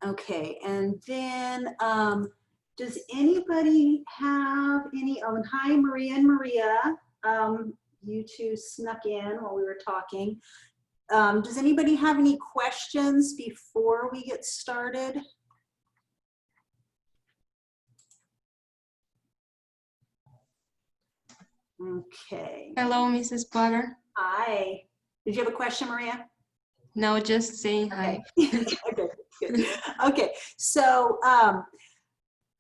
Okay, and then does anybody have any, oh, and hi Maria and Maria, you two snuck in while we were talking. Does anybody have any questions before we get started? Okay. Hello, Mrs. Potter. Hi. Did you have a question, Maria? No, just saying hi. Okay. Okay, good. Okay, so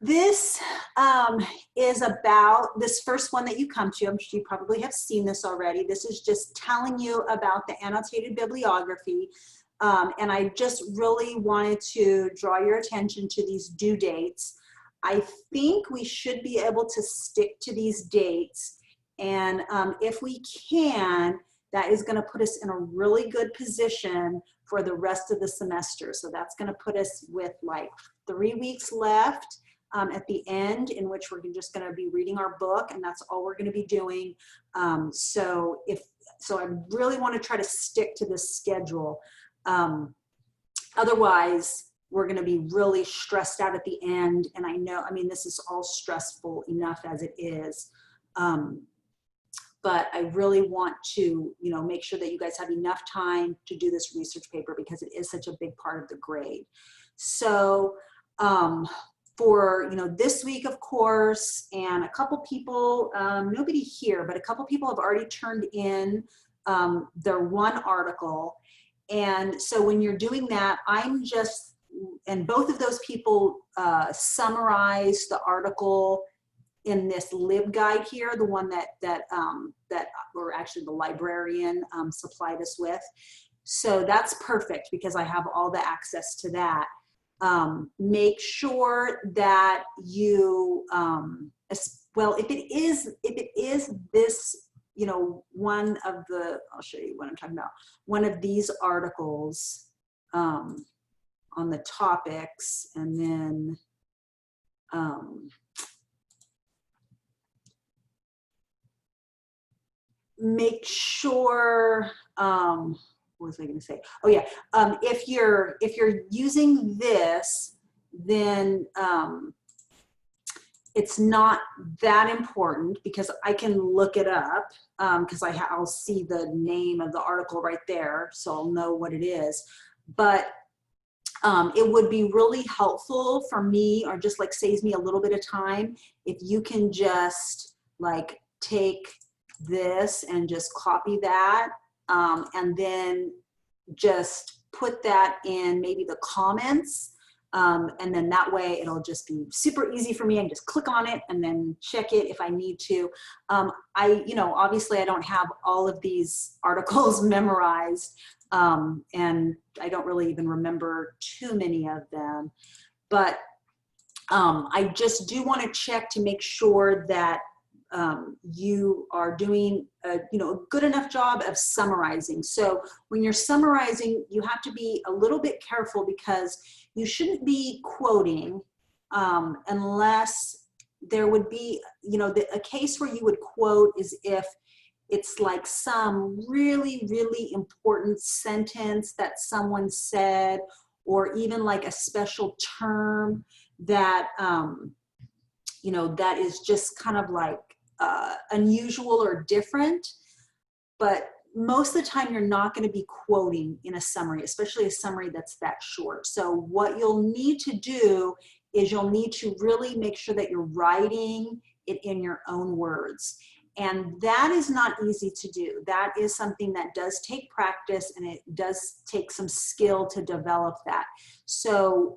this is about this first one that you come to. I'm sure you probably have seen this already. This is just telling you about the annotated bibliography. And I just really wanted to draw your attention to these due dates. I think we should be able to stick to these dates. And if we can, that is going to put us in a really good position for the rest of the semester. So that's going to put us with like 3 weeks left at the end, in which we're just going to be reading our book, and that's all we're going to be doing. So I really want to try to stick to this schedule. Otherwise, we're going to be really stressed out at the end. And I know, I mean, this is all stressful enough as it is. But I really want to, you know, make sure that you guys have enough time to do this research paper because it is such a big part of the grade. So for, you know, this week, of course, and a couple people, nobody here, but a couple people have already turned in their one article. And so when you're doing that, I'm just, and both of those people summarize the article in this LibGuide here, the one that or actually the librarian supplied us with. So that's perfect because I have all the access to that. Make sure that you, well, if it is this, you know, one of the, I'll show you what I'm talking about, one of these articles on the topics, and then make sure, what was I going to say? Oh yeah, if you're using this, then it's not that important because I can look it up because I'll see the name of the article right there, so I'll know what it is. But it would be really helpful for me, or just like saves me a little bit of time, if you can just like take this and just copy that and then just put that in maybe the comments, and then that way it'll just be super easy for me. I can just click on it and then check it if I need to. You know, obviously I don't have all of these articles memorized, and I don't really even remember too many of them, but I just do want to check to make sure that you are doing a, you know, a good enough job of summarizing. So when you're summarizing, you have to be a little bit careful because you shouldn't be quoting unless there would be, you know, a case where you would quote is if it's like some really, really important sentence that someone said, or even like a special term that, you know, that is just kind of like unusual or different. But most of the time you're not going to be quoting in a summary, especially a summary that's that short. So what you'll need to do is you'll need to really make sure that you're writing it in your own words. And that is not easy to do. That is something that does take practice, and it does take some skill to develop that. So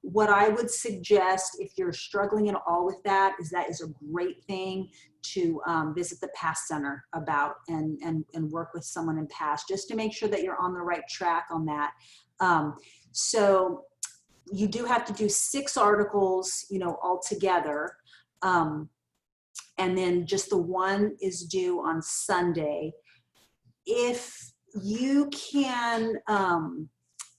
what I would suggest, if you're struggling at all with that is a great thing to visit the PASS Center about and work with someone in PASS just to make sure that you're on the right track on that. So you do have to do 6 articles, you know, altogether. And then just the one is due on Sunday. If you can,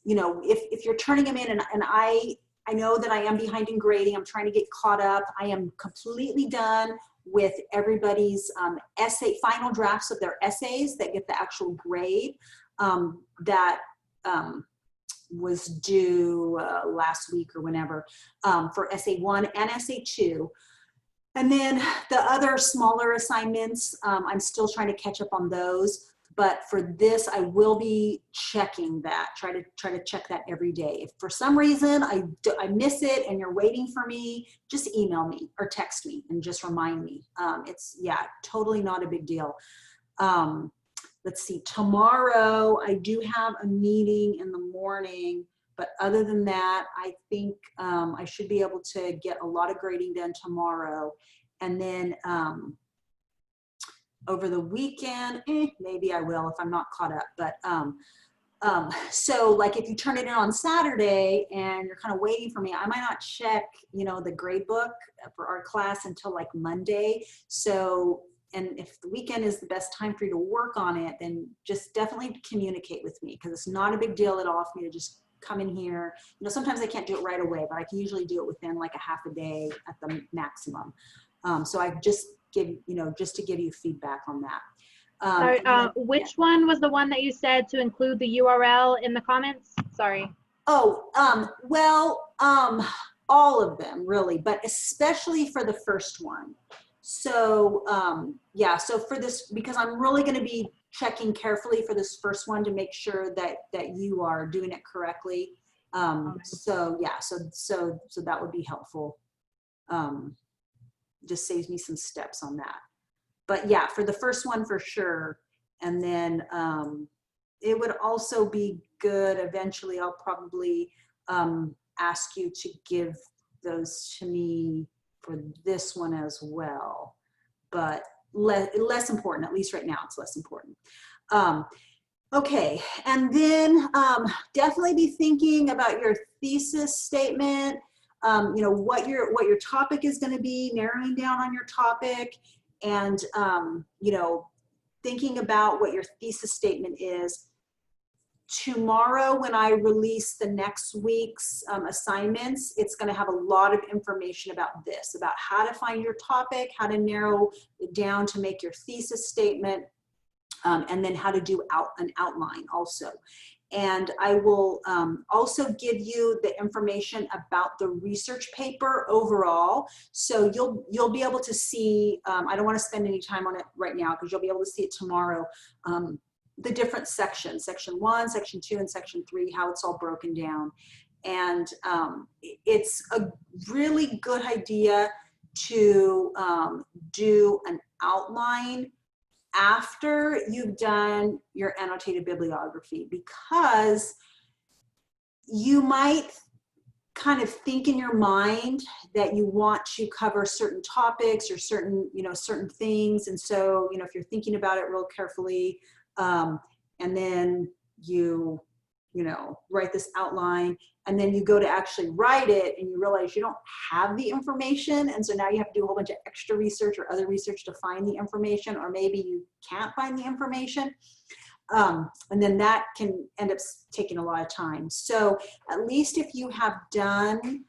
you know, if you're turning them in, and I know that I am behind in grading, I'm trying to get caught up. I am completely done with everybody's final drafts of their essays that get the actual grade. That was due last week or whenever for SA1 and SA2. And then the other smaller assignments, I'm still trying to catch up on those. But for this, I will be checking that, try to check that every day. If for some reason I miss it and you're waiting for me, just email me or text me and just remind me. It's, yeah, totally not a big deal. Let's see, tomorrow I do have a meeting in the morning, but other than that, I think I should be able to get a lot of grading done tomorrow. And then over the weekend, maybe I will if I'm not caught up. But so like if you turn it in on Saturday and you're kind of waiting for me, I might not check, you know, the grade book for our class until like Monday. So, and if the weekend is the best time for you to work on it, then just definitely communicate with me, because it's not a big deal at all for me to just come in here. You know, sometimes I can't do it right away, but I can usually do it within like a half a day at the maximum. So I just give, you know, just to give you feedback on that. Sorry, which one was the one that you said to include the URL in the comments? Sorry. Oh, well, all of them really, but especially for the first one. So yeah, so for this, because I'm really going to be checking carefully for this first one to make sure that you are doing it correctly. So yeah, so that would be helpful. Just saves me some steps on that. But yeah, for the first one for sure. And then it would also be good, eventually I'll probably ask you to give those to me for this one as well. But less important, at least right now it's less important. Okay, and then definitely be thinking about your thesis statement, you know, what your topic is going to be, narrowing down on your topic, and you know, thinking about what your thesis statement is. Tomorrow, when I release the next week's assignments, it's going to have a lot of information about this, about how to find your topic, how to narrow it down to make your thesis statement, and then how to do an outline also. And I will also give you the information about the research paper overall. So you'll be able to see, I don't want to spend any time on it right now because you'll be able to see it tomorrow, the different sections, section 1, section 2, and section 3, how it's all broken down. And it's a really good idea to do an outline after you've done your annotated bibliography, because you might kind of think in your mind that you want to cover certain topics or certain, you know, certain things. And so, you know, if you're thinking about it real carefully, and then you know, write this outline, and then you go to actually write it and you realize you don't have the information. And so now you have to do a whole bunch of extra research or other research to find the information, or maybe you can't find the information. And then that can end up taking a lot of time. So at least if you have done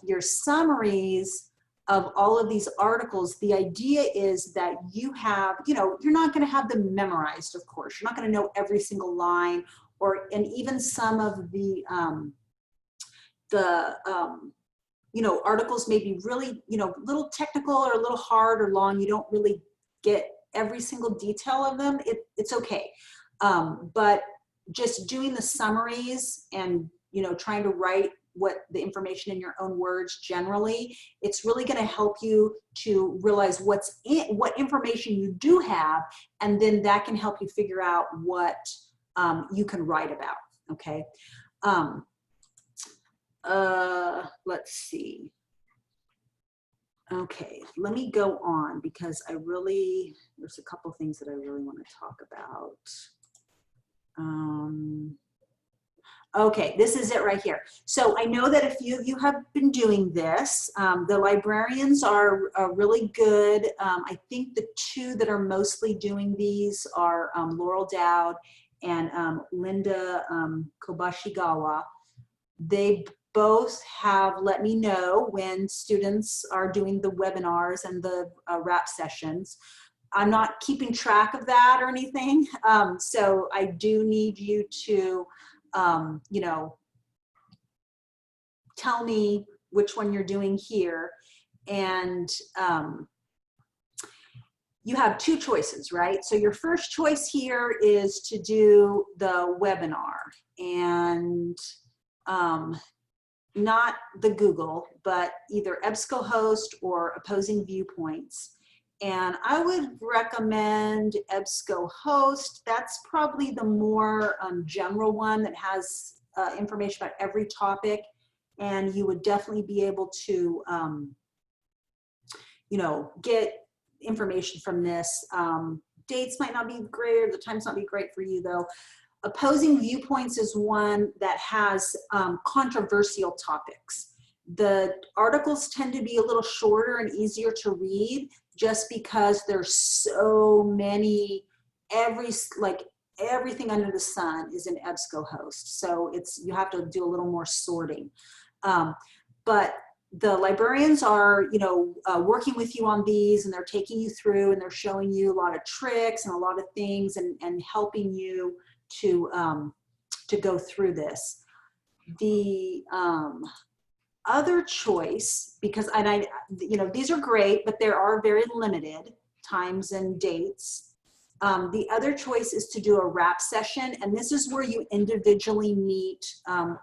your summaries of all of these articles, the idea is that you have, you know, you're not going to have them memorized, of course. You're not going to know every single line, and even some of the you know, articles may be really, you know, a little technical or a little hard or long. You don't really get every single detail of them. It's okay. But just doing the summaries and, you know, trying to write what the information in your own words generally, it's really going to help you to realize what information you do have, and then that can help you figure out what you can write about. Okay. Let's see. Okay, let me go on, because there's a couple things that I really want to talk about. Okay, this is it right here. So I know that a few of you have been doing this. The librarians are really good. I think the two that are mostly doing these are Laurel Dowd and Linda Kobashigawa. They both have let me know when students are doing the webinars and the wrap sessions. I'm not keeping track of that or anything. So I do need you to you know, tell me which one you're doing here. And you have two choices, right? So your first choice here is to do the webinar, and not the Google, but either EBSCOhost or Opposing Viewpoints. And I would recommend EBSCOhost. That's probably the more general one that has information about every topic. And you would definitely be able to, you know, get information from this. Dates might not be great, or the times not be great for you though. Opposing Viewpoints is one that has controversial topics. The articles tend to be a little shorter and easier to read just because there's so many, everything under the sun is in EBSCOhost. So you have to do a little more sorting. But the librarians are, you know, working with you on these, and they're taking you through, and they're showing you a lot of tricks and a lot of things, and helping you to go through this. The other choice, because you know, these are great, but there are very limited times and dates. The other choice is to do a wrap session, and this is where you individually meet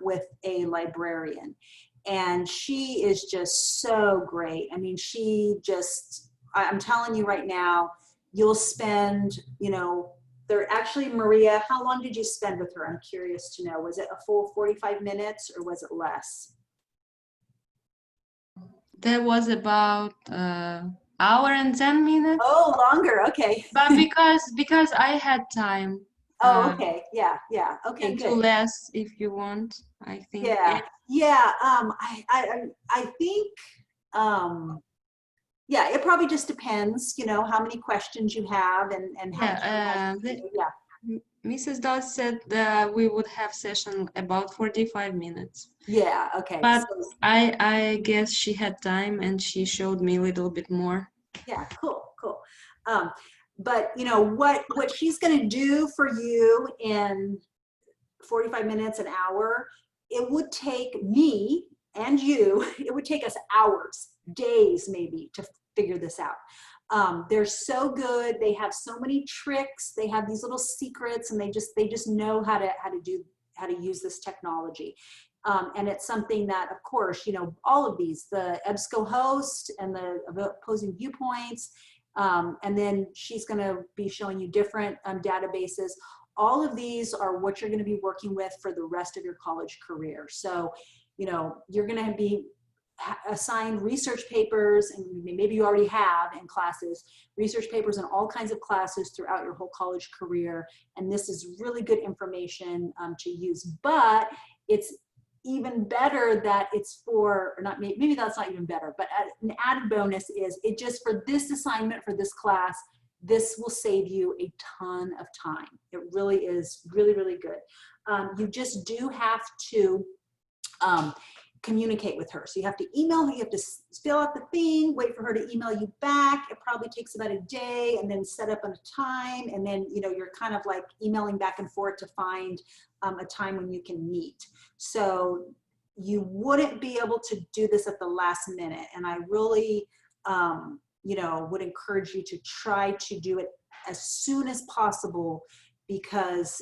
with a librarian. And she is just so great. I mean, I'm telling you right now, you'll spend, you know, actually, Maria, how long did you spend with her? I'm curious to know. Was it a full 45 minutes or was it less? That was about hour and 10 minutes. Oh, longer. Okay. But because I had time. Oh, okay. Yeah. Yeah. Okay. And Good. do less if you want, I think. Yeah. Yeah. I think. Yeah. It probably just depends. You know how many questions you have and how. Yeah. Mrs. Dodd said that we would have session about 45 minutes. Yeah. Okay. But So, I guess she had time and she showed me a little bit more. yeah. Cool. Cool. But you know what she's going to do for you in 45 minutes, an hour, it would take me and you, it would take us hours, days maybe, to figure this out. They're so good. They have so many tricks. They have these little secrets, and they just know how to use this technology. And it's something that, of course, you know, all of these, the EBSCOhost and the Opposing Viewpoints, and then she's going to be showing you different databases. All of these are what you're going to be working with for the rest of your college career. So, you know, you're going to be assigned research papers, and maybe you already have in classes, research papers in all kinds of classes throughout your whole college career. And this is really good information to use. But it's even better that it's for, or not, maybe that's not even better, but an added bonus is it just for this assignment, for this class, this will save you a ton of time. It really is really, really good. You just do have to communicate with her. So you have to email her, you have to fill out the thing, wait for her to email you back. It probably takes about a day, and then set up a time. And then, you know, you're kind of like emailing back and forth to find a time when you can meet. So you wouldn't be able to do this at the last minute. And I really, you know, would encourage you to try to do it as soon as possible, because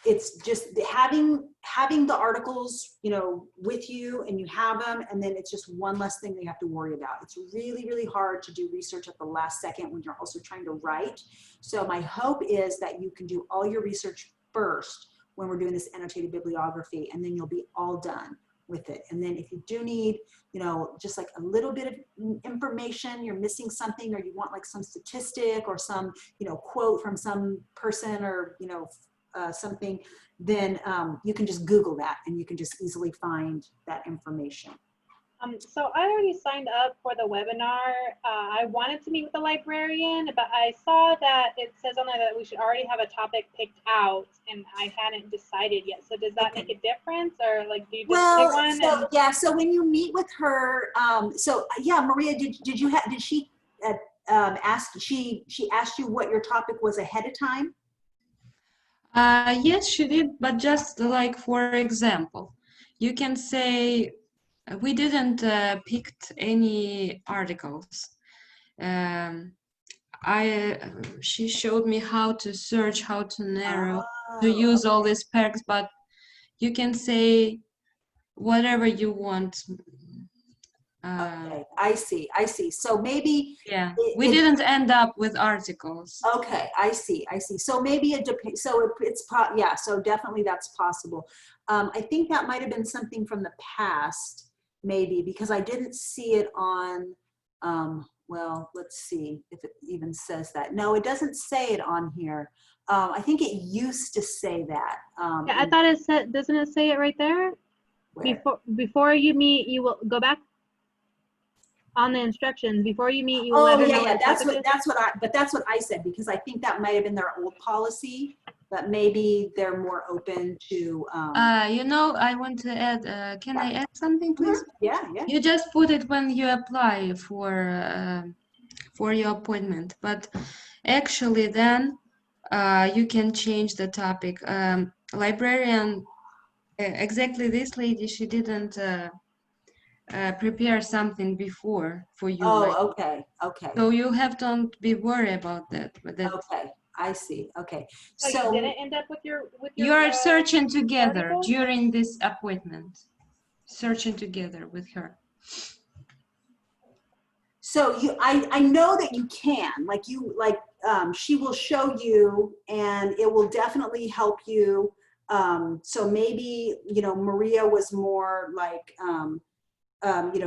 it's just having the articles, you know, with you, and you have them, and then it's just one less thing that you have to worry about. It's really, really hard to do research at the last second when you're also trying to write. So my hope is that you can do all your research first when we're doing this annotated bibliography, and then you'll be all done with it. And then if you do need, you know, just like a little bit of information, you're missing something, or you want like some statistic or some, you know, quote from some person, or, you know, something, then you can just Google that, and you can just easily find that information. So I already signed up for the webinar. I wanted to meet with the librarian, but I saw that it says on there that we should already have a topic picked out, and I hadn't decided yet. So does that make a difference, or like do you just pick one? So yeah, so when you meet with her, so yeah, Maria, did she ask, she asked you what your topic was ahead of time? Yes, she did, but just like for example, you can say we didn't picked any articles. Um, she showed me how to search, how to narrow, to Oh, use all these perks, but you can say whatever you want. okay. I see. I see. So maybe Yeah, it, we it's didn't end up with articles. okay. I see. I see. So maybe it depends. So yeah. So definitely that's possible. I think that might have been something from the past, maybe because I didn't see it on. Well, let's see if it even says that. No, it doesn't say it on here. I think it used to say that. Yeah, I thought it said, doesn't it say it right there? Where? Before you meet, you will go back on the instructions. Before you meet, you will let Oh her yeah, know yeah. what the topic is. That's what I said because I think that might have been their old policy, but maybe they're more open to. You know, I want to add, can I add something, please? Yeah, yeah. You just put it when you apply for your appointment, but actually then you can change the topic. Librarian, exactly this lady, she didn't prepare something before for you, like, Oh, okay, okay, so you have to be worried about that. But that okay. I see. Okay, So you so didn't end up with your you are searching together article? during this appointment, searching together with her. I know that you can she will show you and it will definitely help you. So maybe Maria was more like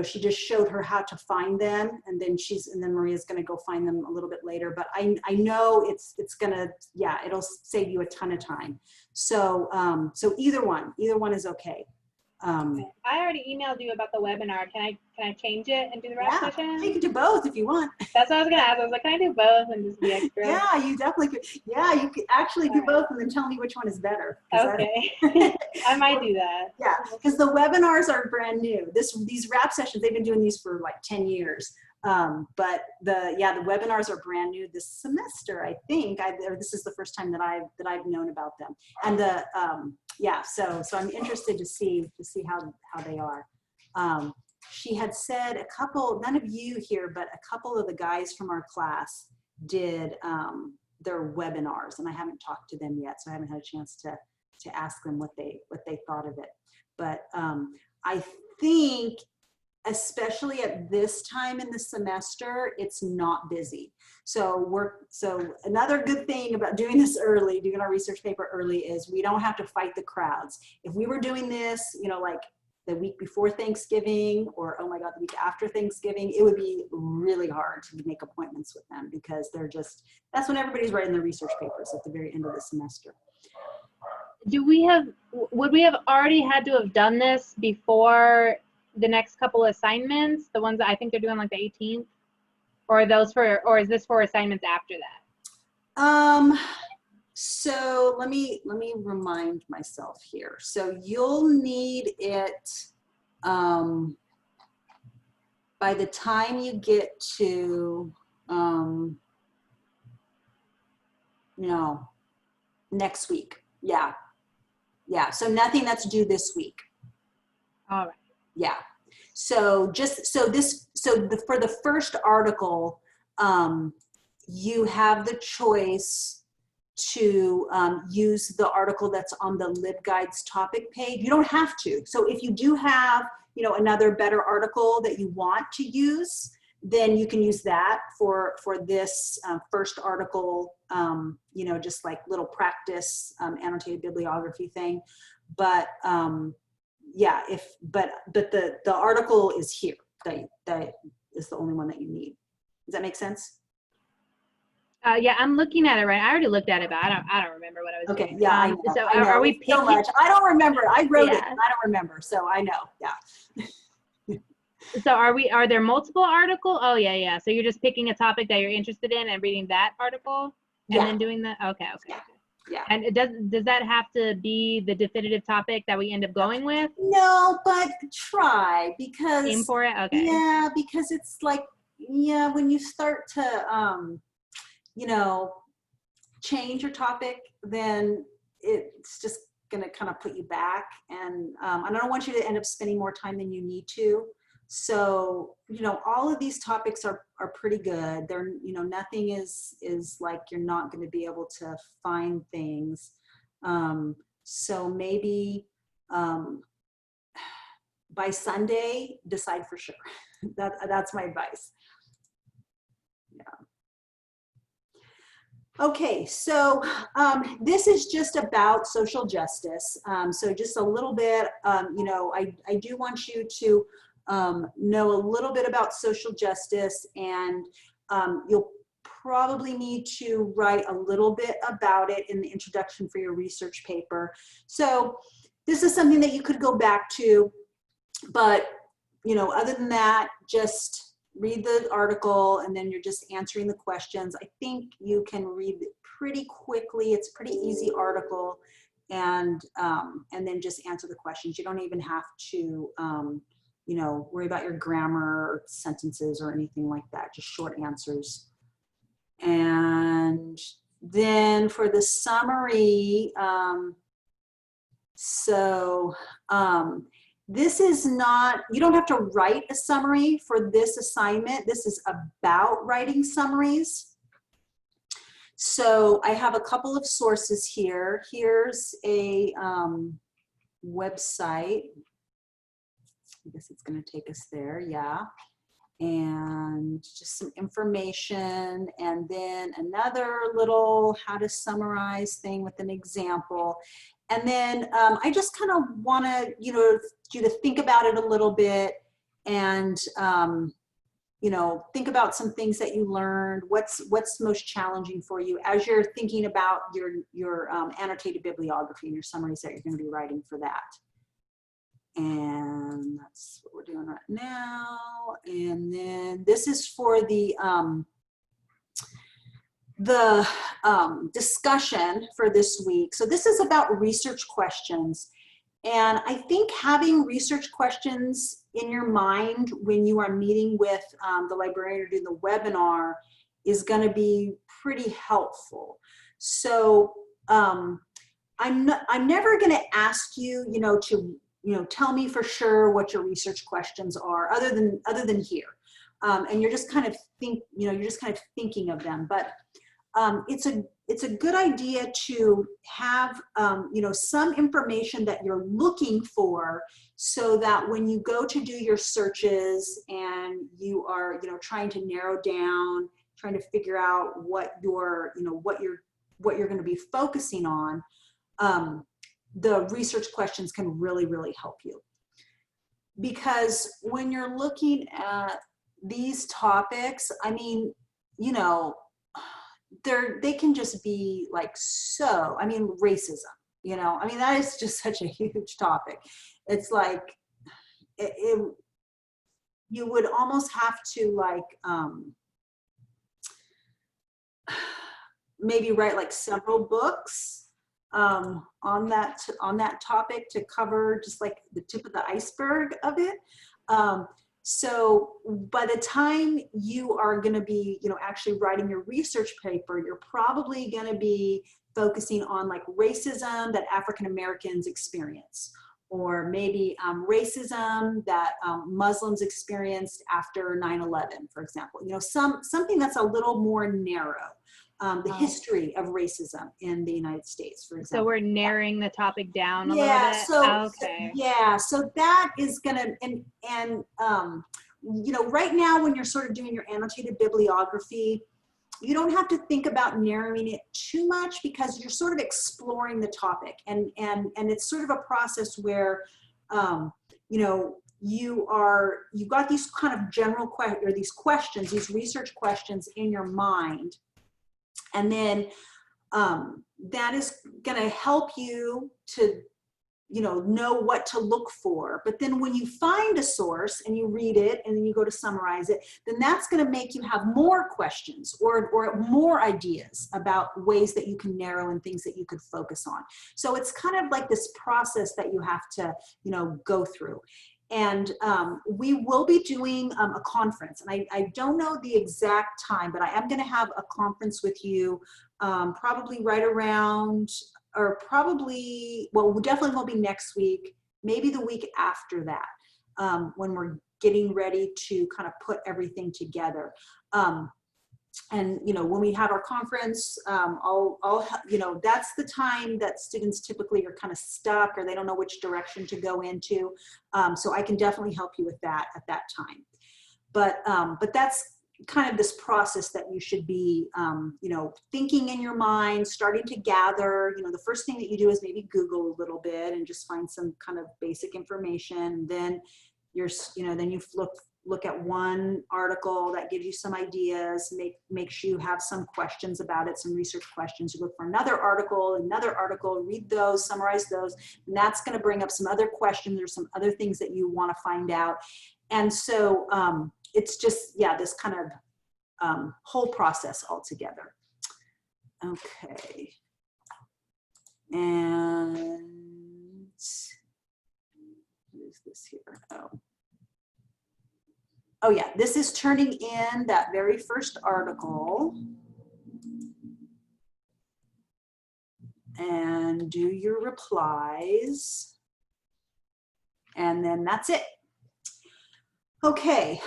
she just showed her how to find them, and then Maria's going to go find them a little bit later. But I know it's gonna, yeah, it'll save you a ton of time. So so either one is okay. I already emailed you about the webinar. Can I change it and do the rap Yeah, session? you can do both if you want. That's what I was gonna ask. I was like, can I do both and just be extra? Yeah, you definitely could. Yeah, you could actually do both and then tell me which one is better. Okay, I might do that. Yeah, because the webinars are brand new. These rap sessions, they've been doing these for like 10 years. But the webinars are brand new this semester, I think. This is the first time that I've known about them. And so I'm interested to see how they are. She had said a couple, none of you here, but a couple of the guys from our class did their webinars, and I haven't talked to them yet, so I haven't had a chance to ask them what they thought of it. But I think, especially at this time in the semester, it's not busy. So another good thing about doing this early, doing our research paper early, is we don't have to fight the crowds. If we were doing this, like the week before Thanksgiving, or oh my God, the week after Thanksgiving, it would be really hard to make appointments with them because that's when everybody's writing their research papers at the very end of the semester. Would we have already had to have done this before the next couple assignments, the ones that I think they're doing like the 18th, or is this for assignments after that? So let me remind myself here. So you'll need it by the time you get to next week. Yeah, so nothing that's due this week. All right. Yeah. So for the first article, you have the choice to use the article that's on the LibGuides topic page. You don't have to. So if you do have, another better article that you want to use, then you can use that for this first article, just like little practice annotated bibliography thing. But yeah, but the article is here. That is the only one that you need. Does that make sense? Yeah, I'm looking at it right. I already looked at it, but I don't remember what I was doing. Okay, yeah, I know. So I know. are we picking? So much. I don't remember. I wrote it, Yeah. and I don't remember. So I know. Yeah. So are there multiple articles? Oh yeah. So you're just picking a topic that you're interested in and reading that article, and then doing that. Okay. Yeah. And does that have to be the definitive topic that we end up going with? No, but try, because Aim for it. Okay. Yeah, because it's like, when you start to change your topic, then it's just going to kind of put you back. And I don't want you to end up spending more time than you need to. So, you know, all of these topics are pretty good. They're, you know, nothing is like you're not going to be able to find things. So maybe by Sunday, decide for sure. That's my advice. Yeah. Okay, so this is just about social justice. So just a little bit, you know, I do want you to know a little bit about social justice, and you'll probably need to write a little bit about it in the introduction for your research paper. So this is something that you could go back to, but, you know, other than that, just read the article and then you're just answering the questions. I think you can read it pretty quickly. It's a pretty easy article, and then just answer the questions. You don't even have to, you know, worry about your grammar or sentences or anything like that, just short answers. And then for the summary, this is not, you don't have to write a summary for this assignment. This is about writing summaries. So I have a couple of sources here. Here's a website. I guess it's going to take us there, yeah. And just some information, and then another little how to summarize thing with an example. And then I just kind of want to, you know, you to think about it a little bit, and you know, think about some things that you learned. What's most challenging for you as you're thinking about your annotated bibliography and your summaries that you're going to be writing for that. And that's what we're doing right now. And then this is for the discussion for this week. So this is about research questions. And I think having research questions in your mind when you are meeting with the librarian or doing the webinar is going to be pretty helpful. So I'm never going to ask you, you know, to tell me for sure what your research questions are, other than here, and you're just kind of thinking of them. But it's a good idea to have you know, some information that you're looking for, so that when you go to do your searches and you are, you know, trying to narrow down, trying to figure out what you're going to be focusing on. The research questions can really, really help you. Because when you're looking at these topics, I mean, you know, they can just be like, so, I mean, racism, you know, I mean, that is just such a huge topic. It's like, you would almost have to like, maybe write like several books on that topic to cover just like the tip of the iceberg of it. So by the time you are going to be, you know, actually writing your research paper, you're probably going to be focusing on like racism that African Americans experience, or maybe racism that Muslims experienced after 9/11, for example. You know, something that's a little more narrow. The history of racism in the United States, for example. So we're narrowing the topic down a little bit? Okay. So that is gonna, and you know, right now when you're sort of doing your annotated bibliography, you don't have to think about narrowing it too much, because you're sort of exploring the topic, and it's sort of a process where, you know, you've got these kind of general these questions, these research questions in your mind. And then that is going to help you to, you know what to look for. But then when you find a source and you read it and then you go to summarize it, then that's going to make you have more questions or more ideas about ways that you can narrow and things that you could focus on. So it's kind of like this process that you have to, you know, go through. And we will be doing a conference, and I don't know the exact time, but I am going to have a conference with you probably right around or probably, well, we definitely won't be next week, maybe the week after that, when we're getting ready to kind of put everything together. And, you know, when we have our conference, you know, that's the time that students typically are kind of stuck or they don't know which direction to go into. So I can definitely help you with that at that time. But that's kind of this process that you should be, you know, thinking in your mind, starting to gather. You know, the first thing that you do is maybe Google a little bit and just find some kind of basic information. And then you're, you know, then you look at one article that gives you some ideas, make sure you have some questions about it, some research questions. You look for another article, read those, summarize those, and that's going to bring up some other questions or some other things that you want to find out. And so it's just, yeah, this kind of whole process altogether. Okay. And what is this here? Oh yeah, this is turning in that very first article. And do your replies. And then that's it. Okay,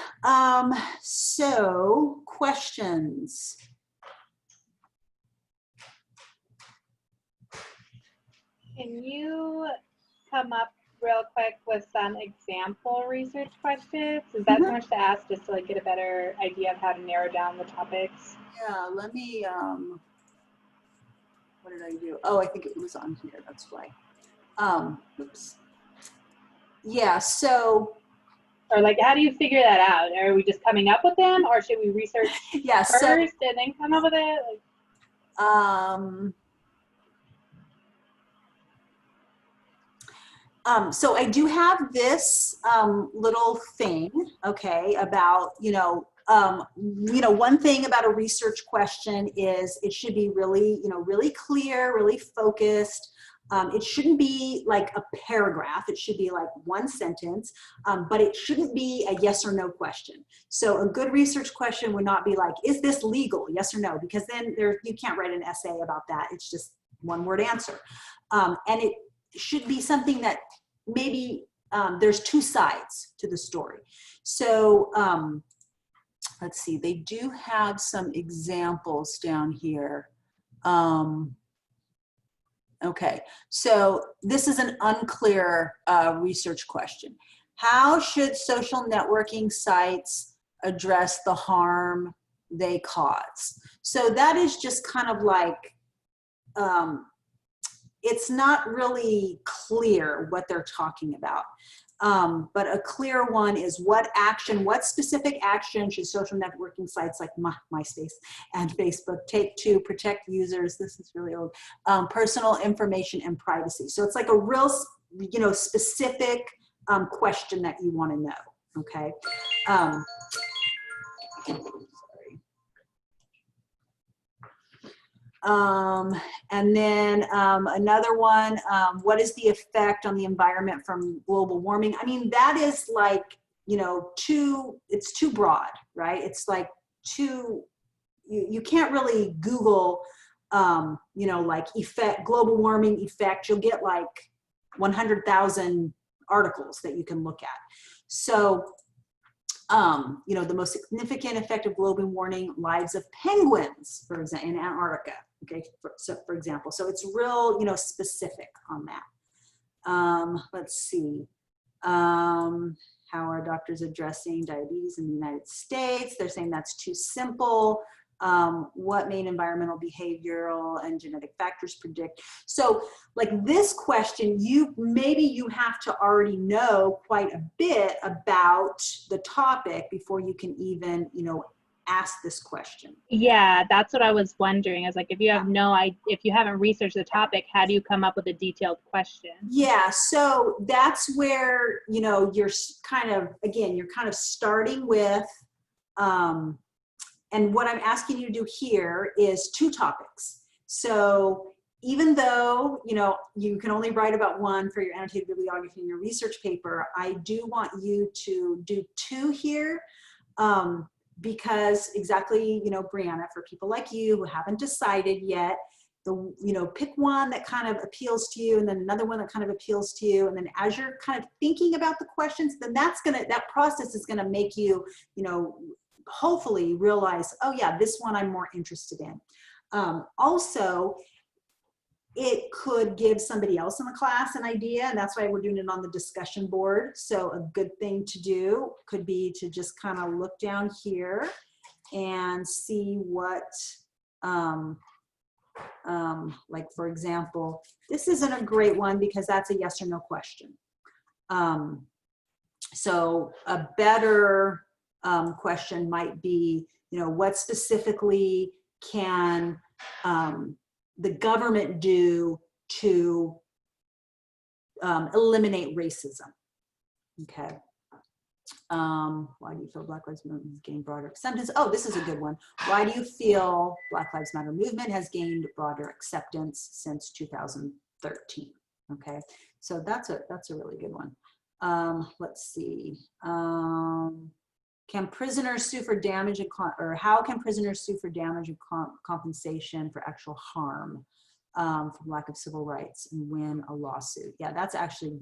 so questions. Can you come up real quick with some example research questions? Is that too much to ask, just to like get a better idea of how to narrow down the topics? Yeah, let me, what did I do? Oh, I think it was on here, that's why. Oops. Yeah, so. Or like, how do you figure that out? Are we just coming up with them, or should we research yeah, first and then come up with it? So I do have this little thing, okay, about, one thing about a research question is it should be really, really clear, really focused. It shouldn't be like a paragraph. It should be like one sentence, but it shouldn't be a yes or no question. So a good research question would not be like, is this legal? Yes or no? Because then you can't write an essay about that. It's just one word answer. And it should be something that maybe there's two sides to the story. So let's see, they do have some examples down here. Okay, so this is an unclear research question. How should social networking sites address the harm they cause? So that is just kind of like, it's not really clear what they're talking about. But a clear one is what specific action should social networking sites like MySpace and Facebook take to protect users, this is really old, personal information and privacy. So it's like a real, specific question that you want to know, okay? And then another one, what is the effect on the environment from global warming? I mean, that is like, it's too broad, right? It's like you can't really Google, like global warming effect. You'll get like 100,000 articles that you can look at. So, the most significant effect of global warming, lives of penguins, for example, in Antarctica. Okay, for example, so it's real, specific on that. Let's see, how are doctors addressing diabetes in the United States? They're saying that's too simple. What main environmental, behavioral, and genetic factors predict? So like this question, maybe you have to already know quite a bit about the topic before you can even, ask this question. Yeah, that's what I was wondering. I was like, if you haven't researched the topic, how do you come up with a detailed question? Yeah, so that's where, you're kind of starting with, and what I'm asking you to do here is 2 topics. So even though, you can only write about one for your annotated bibliography in your research paper, I do want you to do 2 here. Because exactly, Brianna, for people like you who haven't decided yet, pick one that kind of appeals to you, and then another one that kind of appeals to you. And then as you're kind of thinking about the questions, then that process is going to make you, hopefully realize, oh yeah, this one I'm more interested in. Also, it could give somebody else in the class an idea, and that's why we're doing it on the discussion board. So a good thing to do could be to just kind of look down here and see what, like for example, this isn't a great one because that's a yes or no question. So a better question might be, what specifically can the government do to eliminate racism? Okay. Why do you feel Black Lives Movement has gained broader acceptance? Oh, this is a good one. Why do you feel Black Lives Matter movement has gained broader acceptance since 2013? Okay, so that's a really good one. Let's see. Can prisoners sue for damage or how can prisoners sue for damage and compensation for actual harm from lack of civil rights and win a lawsuit? Yeah, that's actually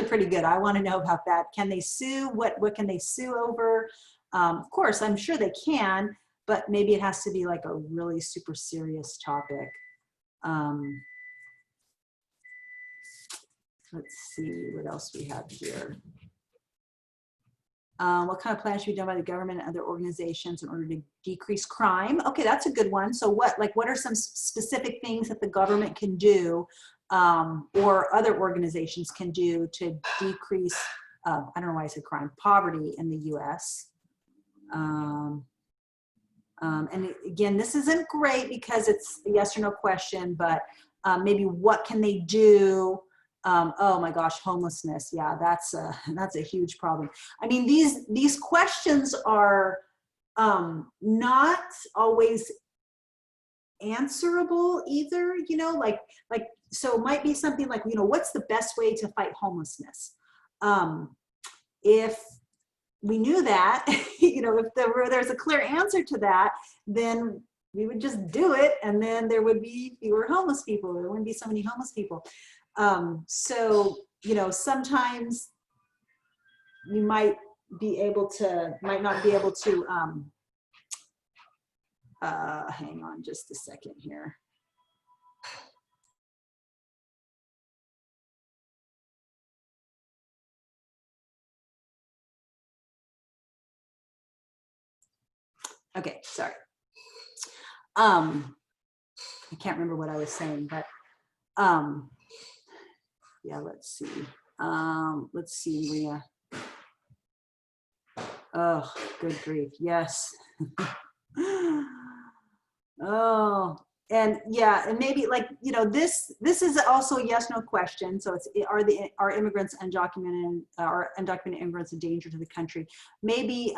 pretty good. I want to know about that. Can they sue? What can they sue over? Of course, I'm sure they can, but maybe it has to be like a really super serious topic. Let's see what else we have here. What kind of plans should be done by the government and other organizations in order to decrease crime? Okay, that's a good one. So what are some specific things that the government can do or other organizations can do to decrease, I don't know why I said crime, poverty in the US? And again, this isn't great because it's a yes or no question, but maybe what can they do? Oh my gosh, homelessness. Yeah, that's a huge problem. I mean, these questions are not always answerable either, so it might be something like, what's the best way to fight homelessness? If we knew that, if there's a clear answer to that, then we would just do it, and then there would be fewer homeless people. There wouldn't be so many homeless people. So, sometimes you might not be able to, hang on just a second here. Okay, sorry. I can't remember what I was saying, but yeah, let's see, Maria. Oh, good grief, yes. Oh, and yeah, and maybe this is also a yes no question. So it's are immigrants undocumented immigrants a danger to the country? Maybe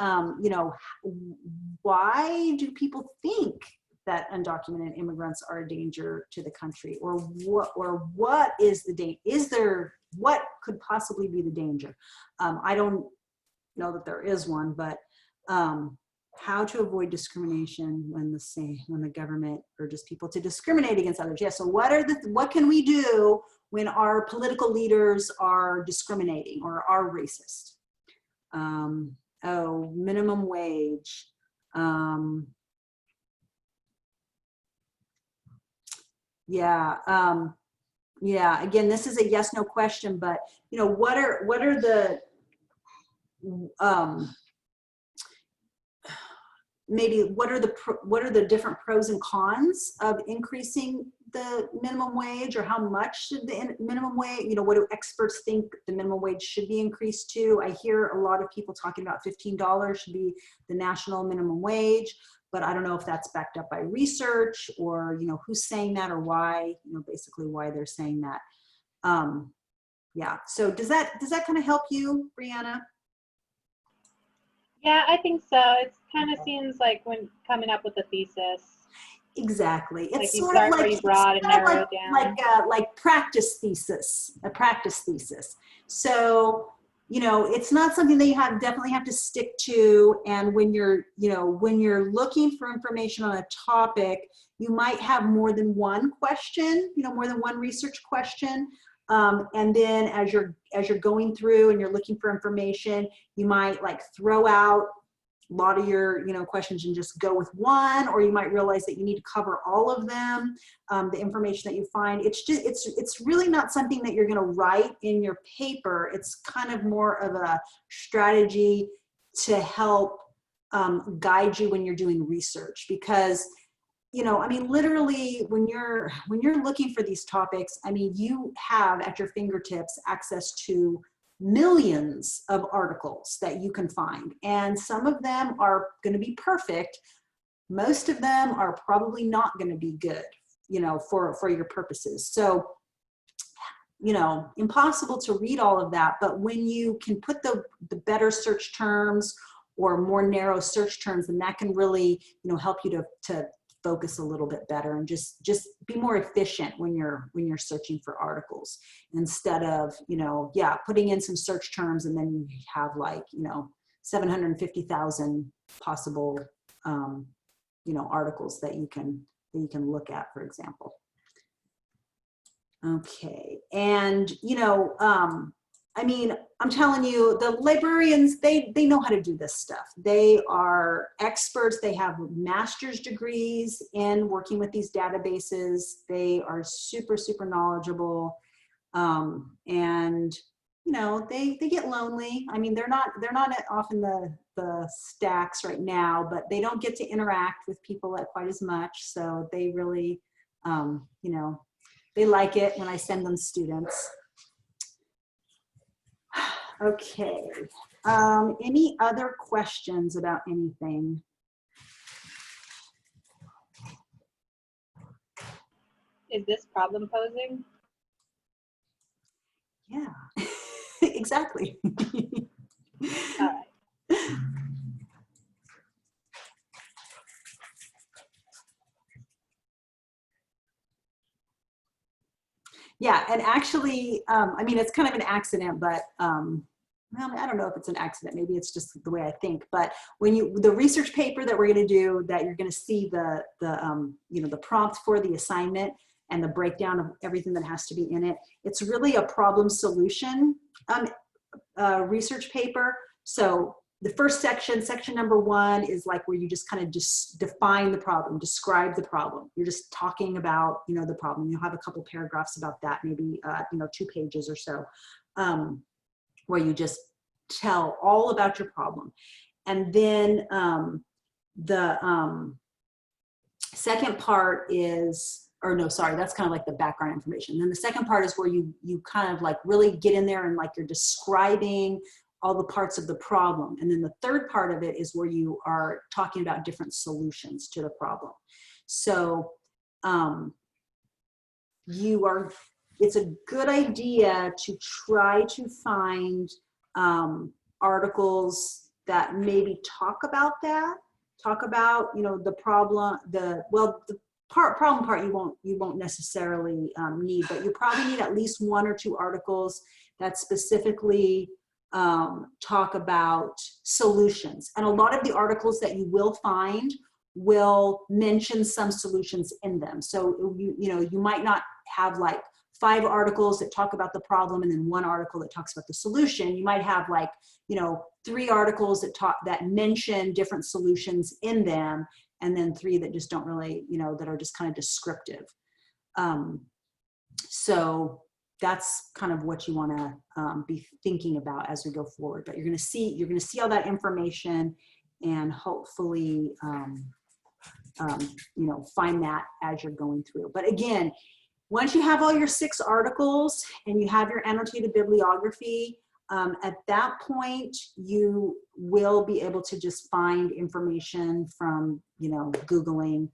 why do people think that undocumented immigrants are a danger to the country, or what is the danger? What could possibly be the danger? I don't know that there is one, but how to avoid discrimination when the government urges people to discriminate against others. Yeah, so what can we do when our political leaders are discriminating or are racist? Oh, minimum wage. Yeah, yeah, again, this is a yes no question, but what are the maybe what are the different pros and cons of increasing the minimum wage, or how much should the minimum wage, what do experts think the minimum wage should be increased to? I hear a lot of people talking about $15 should be the national minimum wage, but I don't know if that's backed up by research, or who's saying that, or why, basically why they're saying that. Yeah, so does that kind of help you, Brianna? Yeah, I think so. It kind of seems like when coming up with a thesis. Exactly. It's like sort of like pretty broad and narrow it down. Like practice thesis, a practice thesis. So you know, it's not something that you definitely have to stick to. And when you're, you know, when you're looking for information on a topic, you might have more than one question, you know, more than one research question. And then as you're going through and you're looking for information, you might like throw out a lot of your, you know, questions and just go with one, or you might realize that you need to cover all of them, the information that you find. It's just, it's really not something that you're going to write in your paper. It's kind of more of a strategy to help guide you when you're doing research, because, you know, I mean, literally when you're looking for these topics, I mean, you have at your fingertips access to millions of articles that you can find, and some of them are going to be perfect. Most of them are probably not going to be good, you know, for your purposes. So, you know, impossible to read all of that, but when you can put the better search terms or more narrow search terms, then that can really, you know, help you to focus a little bit better and just be more efficient when you're searching for articles, instead of, you know, yeah, putting in some search terms and then you have like, you know, 750,000 possible, you know, articles that you can look at, for example. Okay, and, you know, I mean, I'm telling you, the librarians, they know how to do this stuff. They are experts. They have master's degrees in working with these databases. They are super, super knowledgeable. And, you know, they get lonely. I mean, they're not often the stacks right now, but they don't get to interact with people quite as much. So they really, you know, they like it when I send them students. Okay, any other questions about anything? Is this problem posing? Yeah, exactly. All right. Yeah, and actually, I mean, it's kind of an accident, but well, I don't know if it's an accident. Maybe it's just the way I think. But when the research paper that we're going to do, that you're going to see the you know, the prompt for the assignment and the breakdown of everything that has to be in it. It's really a problem solution research paper. So the first section number 1, is like where you just kind of just define the problem, describe the problem. You're just talking about, you know, the problem. You'll have a couple paragraphs about that, maybe, you know, 2 pages or so, where you just tell all about your problem. And then the second part is, or no, sorry, that's kind of like the background information. Then the second part is where you kind of like really get in there and like you're describing all the parts of the problem. And then the third part of it is where you are talking about different solutions to the problem. So it's a good idea to try to find articles that maybe talk about that, you know, the problem, the problem part you won't necessarily need, but you probably need at least 1 or 2 articles that specifically talk about solutions. And a lot of the articles that you will find will mention some solutions in them. So you know, you might not have like 5 articles that talk about the problem and then 1 article that talks about the solution. You might have like, you know, 3 articles that mention different solutions in them, and then 3 that just don't really, you know, that are just kind of descriptive. So that's kind of what you want to be thinking about as we go forward. But you're going to see all that information, and hopefully, you know, find that as you're going through. But again, once you have all your 6 articles and you have your annotated bibliography, at that point, you will be able to just find information from, you know, Googling,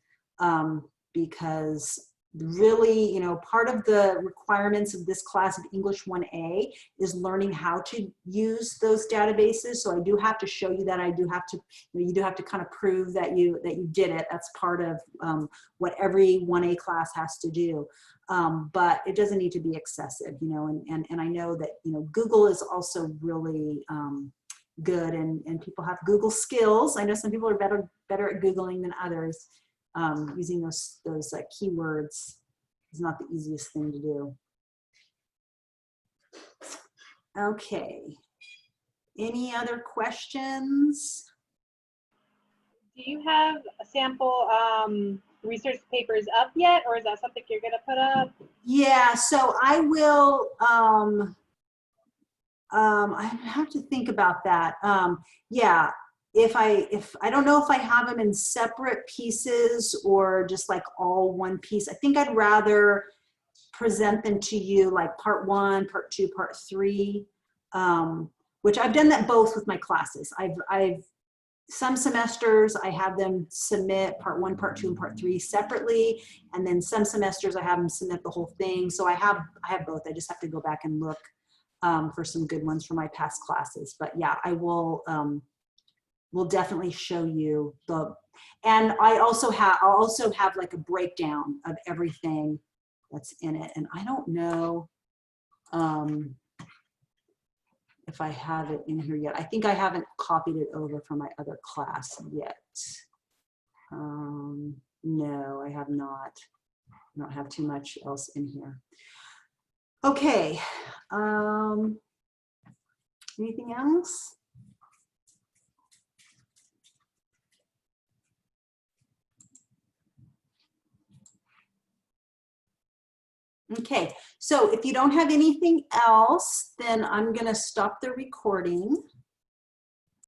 because really, you know, part of the requirements of this class of English 1A is learning how to use those databases. So I do have to show you that. I do have to, you know, you do have to kind of prove that you did it. That's part of what every 1A class has to do. But it doesn't need to be excessive, you know, and I know that, you know, Google is also really good, and people have Google skills. I know some people are better at Googling than others. Using those keywords is not the easiest thing to do. Okay. Any other questions? Do you have a sample research papers up yet, or is that something you're going to put up? Yeah, so I will, I have to think about that. Yeah, if I don't know if I have them in separate pieces or just like all one piece. I think I'd rather present them to you like part 1, part 2, part 3, which I've done that both with my classes. I've some semesters I have them submit part 1, part 2, and part 3 separately, and then some semesters I have them submit the whole thing. So I have both. I just have to go back and look for some good ones from my past classes. But yeah, I will definitely show you and I'll also have like a breakdown of everything that's in it. And I don't know if I have it in here yet. I think I haven't copied it over from my other class yet. No, I have not. I don't have too much else in here. Okay. Anything else? Okay, so if you don't have anything else, then I'm going to stop the recording.